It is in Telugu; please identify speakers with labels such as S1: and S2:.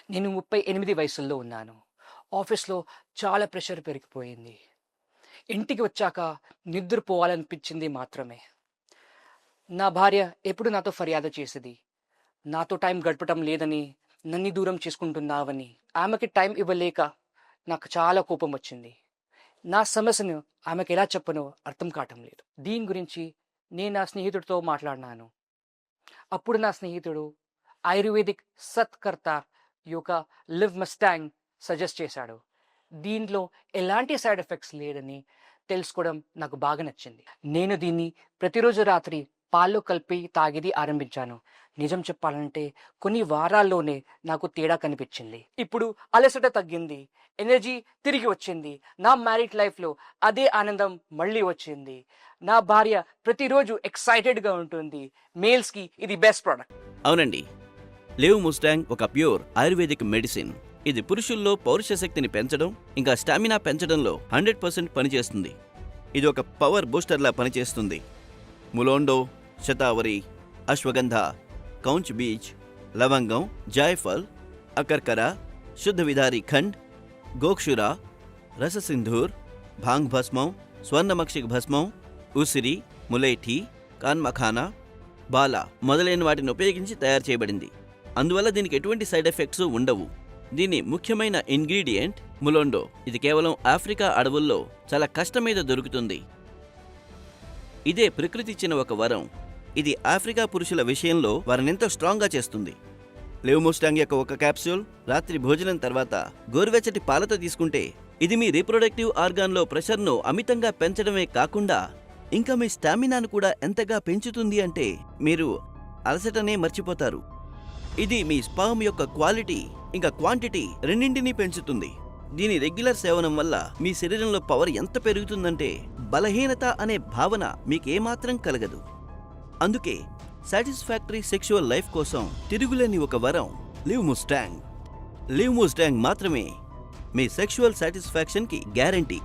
S1: నేను 38 వయసుల్లో ఉన్నాను. ఆఫీస్‌లో చాలా ప్రెషర్ పెరిగిపోయింది. ఇంటికి వచ్చాక నిద్రపోవాలనిపించింది మాత్రమే. నా భార్య ఎప్పుడు నాతో ఫర్యాదు చేసేది. నాతో టైం గడపటం లేదని, నన్ను దూరం చేసుకుంటున్నావని. ఆమెకి టైం ఇవ్వలేక నాకు చాలా కోపం వచ్చింది. నా సమస్యను ఆమెకెలా చెప్పనో అర్థం కావటం లేదు. దీని గురించి నేను నా స్నేహితుడితో మాట్లాడినాను. అప్పుడు నా స్నేహితుడు ఆయుర్వేదిక్ సత్కర్త యొక్క లివ్ మస్టాంగ్ సజెస్ట్ చేశాడు. దీంట్లో ఎలాంటి సైడ్ ఎఫెక్ట్స్ లేదని తెలుసుకోవడం నాకు బాగా నచ్చింది. నేను దీన్ని ప్రతిరోజు రాత్రి పాల్లో కలిపి తాగేది ఆరంభించాను. నిజం చెప్పాలంటే కొన్ని వారాల్లోనే నాకు తేడా కనిపించింది. ఇప్పుడు అలసట తగ్గింది, ఎనర్జీ తిరిగి వచ్చింది. నా మ్యారీడ్ లైఫ్లో అదే ఆనందం మళ్ళీ వచ్చింది. నా భార్య ప్రతిరోజు ఎక్సైటెడ్గా ఉంటుంది. మేల్స్కి ఇది బెస్ట్ ప్రోడక్ట్.
S2: అవునండి, లివ్ ముస్టాంగ్ ఒక ప్యూర్ ఆయుర్వేదిక్ మెడిసిన్. ఇది పురుషుల్లో పౌరుష శక్తిని పెంచడం, ఇంకా స్టామినా పెంచడంలో 100% పనిచేస్తుంది. ఇది ఒక పవర్ బూస్టర్లా పనిచేస్తుంది. ములోండో, శతావరి, అశ్వగంధ, కౌంచ్ బీజ్, లవంగం, జాయఫల్, అకర్కర, శుద్ధ విధారి ఖండ్, గోక్షురా, రససింధూర్, భాంగ్ భస్మం, స్వర్ణమక్షిక్ భస్మం, ఉసిరి, ములేఠీ, కాన్మఖానా, బాలా మొదలైన వాటిని ఉపయోగించి తయారు చేయబడింది. అందువల్ల దీనికి ఎటువంటి సైడ్ ఎఫెక్ట్స్ ఉండవు. దీని ముఖ్యమైన ఇంగ్రీడియంట్ ములోండో. ఇది కేవలం ఆఫ్రికా అడవుల్లో చాలా కష్టం మీద దొరుకుతుంది. ఇదే ప్రకృతి ఇచ్చిన ఒక వరం. ఇది ఆఫ్రికా పురుషుల విషయంలో వారినెంతో స్ట్రాంగ్గా చేస్తుంది. లివ్ ముస్టాంగ్ యొక్క ఒక క్యాప్సూల్ రాత్రి భోజనం తర్వాత గోరువెచ్చటి పాలతో తీసుకుంటే ఇది మీ రీప్రొడక్టివ్ ఆర్గాన్లో ప్రెషర్ను అమితంగా పెంచడమే కాకుండా ఇంకా మీ స్టామినాను కూడా ఎంతగా పెంచుతుంది అంటే మీరు అలసటనే మర్చిపోతారు. ఇది మీ స్పర్మ్ యొక్క క్వాలిటీ ఇంకా క్వాంటిటీ రెండింటినీ పెంచుతుంది. దీని రెగ్యులర్ సేవనం వల్ల మీ శరీరంలో పవర్ ఎంత పెరుగుతుందంటే బలహీనత అనే భావన మీకేమాత్రం కలగదు. అందుకే సాటిస్ఫాక్టరీ సెక్షువల్ లైఫ్ కోసం తిరుగులేని ఒక వరం లివ్ ముస్టాంగ్. లివ్ ముస్టాంగ్ మాత్రమే మీ సెక్షువల్ సాటిస్ఫాక్షన్కి గ్యారంటీ.